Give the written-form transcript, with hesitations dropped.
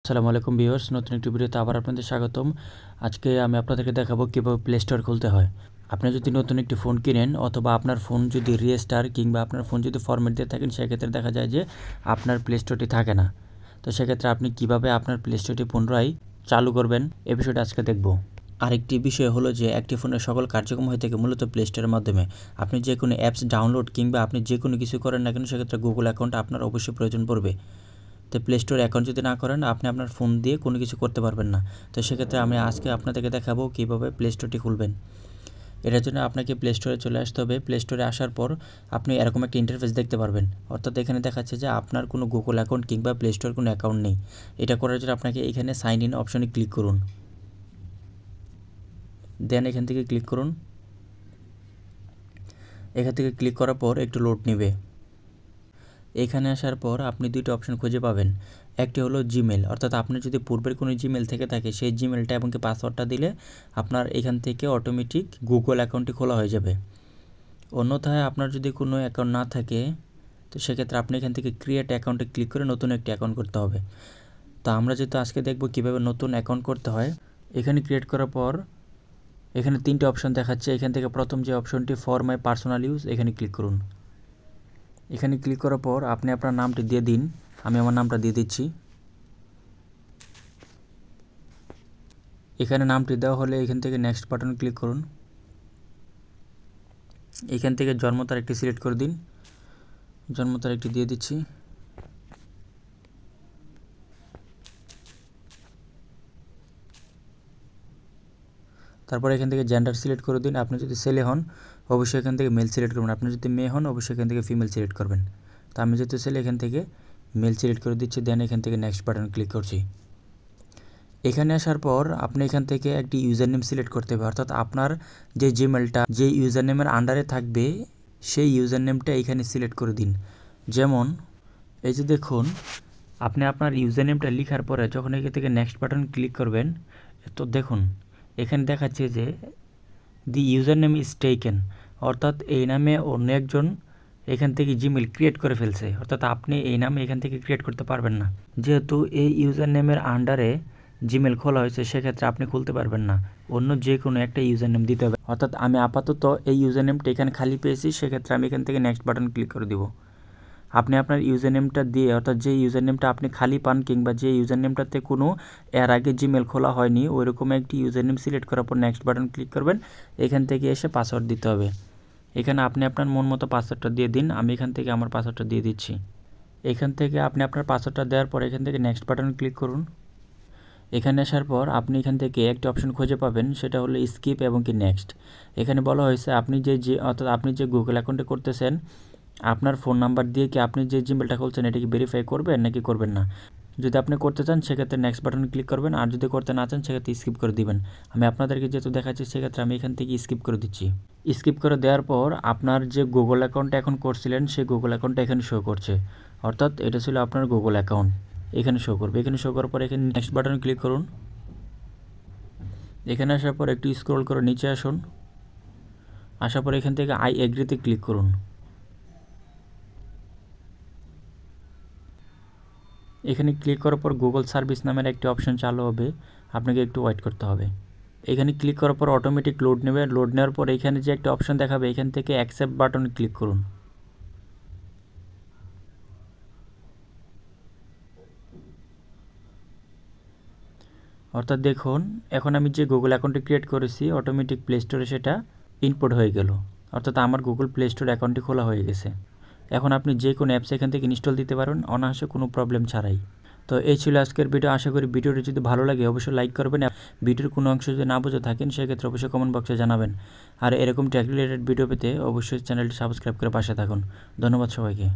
আসসালামু আলাইকুম ভিউয়ার্স, নতুন একটি ভিডিওতে আবার আপনাদের স্বাগতম। আজকে আমি আপনাদেরকে দেখাবো কীভাবে প্লে স্টোর খুলতে হয়। আপনি যদি নতুন একটি ফোন কিনেন অথবা আপনার ফোন যদি রিস্টার কিংবা আপনার ফোন যদি ফরম্যাট দিয়ে থাকেন, সেক্ষেত্রে দেখা যায় যে আপনার প্লে স্টোরটি থাকে না। তো সেক্ষেত্রে আপনি কিভাবে আপনার প্লে স্টোরটি পুনরায় চালু করবেন এই বিষয়টা আজকে দেখব। আরেকটি বিষয় হলো যে একটি ফোনের সকল কার্যক্রম হয়ে থাকে মূলত প্লে স্টোরের মাধ্যমে। আপনি যে কোনো অ্যাপস ডাউনলোড কিংবা আপনি যে কোনো কিছু করেন না কেন, সেক্ষেত্রে গুগল অ্যাকাউন্ট আপনার অবশ্যই প্রয়োজন পড়বে। তো প্লে স্টোর অ্যাকাউন্ট যদি না করেন, আপনি আপনার ফোন দিয়ে কোনো কিছু করতে পারবেন না। তো সেক্ষেত্রে আমি আজকে আপনাদেরকে দেখাবো কীভাবে প্লে স্টোরটি খুলবেন। এটার জন্য আপনাকে প্লে স্টোরে চলে আসতে হবে। প্লে স্টোরে আসার পর আপনি এরকম একটা ইন্টারফেস দেখতে পারবেন, অর্থাৎ এখানে দেখাচ্ছে যে আপনার কোনো গুগল অ্যাকাউন্ট কিংবা প্লে স্টোর কোনো অ্যাকাউন্ট নেই। এটা করার জন্য আপনাকে এখানে সাইন ইন অপশনে ক্লিক করুন, দেন এখান থেকে ক্লিক করুন। এখান থেকে ক্লিক করার পর একটু লোড নেবে। এখানে আসার পর আপনি দুইটা অপশন খুঁজে পাবেন। একটি হলো জিমেল, অর্থাৎ আপনার যদি পূর্বের কোনো জিমেল থেকে থাকে সেই জিমেলটা এবং পাসওয়ার্ডটা দিলে আপনার এখান থেকে অটোমেটিক গুগল অ্যাকাউন্টটি খোলা হয়ে যাবে। অন্যথায় আপনার যদি কোনো অ্যাকাউন্ট না থাকে, তো সেক্ষেত্রে আপনি এখান থেকে ক্রিয়েট অ্যাকাউন্টে ক্লিক করে নতুন একটি অ্যাকাউন্ট করতে হবে। তো আমরা যেহেতু আজকে দেখব কীভাবে নতুন অ্যাকাউন্ট করতে হয়। এখানে ক্রিয়েট করার পর এখানে তিনটে অপশন দেখাচ্ছে। এখান থেকে প্রথম যে অপশনটি ফর মাই পার্সোনাল ইউজ, এখানে ক্লিক করুন। এখানে ক্লিক করার পর আপনি আপনার নামটি দিয়ে দিন। আমি আমার নামটা দিয়ে দিচ্ছি। এখানে নামটি দেওয়া হলে এখান থেকে নেক্সট বাটন ক্লিক করুন। এখান থেকে জন্ম তারিখটি সিলেক্ট করে দিন। জন্ম তারিখটি দিয়ে দিচ্ছি। তারপর এখান থেকে জেন্ডার সিলেক্ট করে দিন। আপনি যদি ছেলে হন অবশ্যই এখান থেকে মেল সিলেক্ট করবেন, আপনি যদি মেয়ে হন অবশ্যই এখান থেকে ফিমেল সিলেক্ট করবেন। তো আমি যেহেতু ছেলে, এখান থেকে মেল সিলেক্ট করে দিচ্ছি, দেন এখান থেকে নেক্সট বাটন ক্লিক করছি। এখানে আসার পর আপনি এখান থেকে একটি ইউজার নেম সিলেক্ট করতে হবে, অর্থাৎ আপনার যে জিমেলটা যে ইউজার নেমের আন্ডারে থাকবে সেই ইউজার নেমটা এখানে সিলেক্ট করে দিন। যেমন এই যে দেখুন, আপনি আপনার ইউজার নেমটা লেখার পরে যখন এখান থেকে নেক্সট বাটন ক্লিক করবেন, তো দেখুন এখানে দেখাচ্ছে যে দি ইউজার নেম ইজ টেকেন, অর্থাৎ এই নামে অন্য একজন এখান থেকে জিমেল ক্রিয়েট করে ফেলছে, অর্থাৎ আপনি এই নামে এখান থেকে ক্রিয়েট করতে পারবেন না। যেহেতু এই ইউজার নেমের আন্ডারে জিমেল খোলা হয়েছে, সেক্ষেত্রে আপনি খুলতে পারবেন না। অন্য যে কোনো একটা ইউজার নেম দিতে হবে, অর্থাৎ আমি আপাতত এই ইউজার নেমটা এখানে খালি পেয়েছি, সেক্ষেত্রে আমি এখান থেকে নেক্সট বাটন ক্লিক করে দিব। আপনি আপনার ইউজার নেমটা দিয়ে, অর্থাৎ যে ইউজার নেমটা আপনি খালি পান কিংবা যে ইউজার নেমটাতে কোনো এর আগে জিমেল খোলা হয়নি, ওইরকম একটি ইউজার নেম সিলেক্ট করার পর নেক্সট বাটন ক্লিক করবেন। এখান থেকে এসে পাসওয়ার্ড দিতে হবে। এখানে আপনি আপনার মন মতো পাসওয়ার্ডটা দিয়ে দিন। আমি এখান থেকে আমার পাসওয়ার্ডটা দিয়ে দিচ্ছি। এখান থেকে আপনি আপনার পাসওয়ার্ডটা দেওয়ার পর এখান থেকে নেক্সট বাটন ক্লিক করুন। এখানে আসার পর আপনি এখান থেকে একটি অপশন খুঁজে পাবেন, সেটা হলো স্কিপ এবং কি নেক্সট। এখানে বলা হয়েছে আপনি অর্থাৎ আপনি যে গুগল অ্যাকাউন্টে করতেছেন, আপনার ফোন নাম্বার দিয়ে কি আপনি যে জিমেলটা খুলছেন এটা কি ভেরিফাই করবেন নাকি করবেন না। যদি আপনি করতে চান সেক্ষেত্রে নেক্সট বাটন ক্লিক করবেন, আর যদি করতে না চান সেক্ষেত্রে স্কিপ করে দিবেন। আমি আপনাদেরকে যেহেতু দেখাচ্ছি সেক্ষেত্রে আমি এখান থেকে স্কিপ করে দিচ্ছি। স্কিপ করে দেওয়ার পর আপনার যে গুগল অ্যাকাউন্টটা এখন করছিলেন সেই গুগল অ্যাকাউন্টটা এখানে শো করছে, অর্থাৎ এটা ছিল আপনার গুগল অ্যাকাউন্ট, এখানে শো করবে। এখানে শো করার পর এখানে নেক্সট বাটন ক্লিক করুন। এখানে আসার পর একটু স্ক্রল করে নিচে আসুন। আসার পর এখান থেকে আই এগ্রিতে ক্লিক করুন। এখানে ক্লিক করার পর গুগল সার্ভিস নামের একটি অপশন চালু হবে, আপনাকে একটু ওয়েট করতে হবে। এখানে ক্লিক করার পর অটোমেটিক লোড নেবে। লোড নেওয়ার পর এখানে যে একটা অপশন দেখাবে এখান থেকে অ্যাকসেপ্ট বাটনে ক্লিক করুন। অর্থাৎ দেখুন এখন আমি যে গুগল অ্যাকাউন্টটি ক্রিয়েট করেছি অটোমেটিক প্লে স্টোরে সেটা ইনপুট হয়ে গেল, অর্থাৎ আমার গুগল প্লে স্টোর অ্যাকাউন্টটি খোলা হয়ে গেছে। এখন আপনি যে কোনো অ্যাপস এখান থেকে ইনস্টল দিতে পারবেন অনায়াসে, কোনো প্রবলেম ছাড়াই। তো এই ছিল আজকের ভিডিও। আশা করি ভিডিওটি যদি ভালো লাগে অবশ্যই লাইক করবেন। ভিডিওর কোনো অংশ যদি না বুঝে থাকেন সেক্ষেত্রে অবশ্যই কমেন্ট বক্সে জানাবেন। আর এরকম টেক রিলেটেড ভিডিও পেতে অবশ্যই চ্যানেলটি সাবস্ক্রাইব করে পাশে থাকুন। ধন্যবাদ সবাইকে।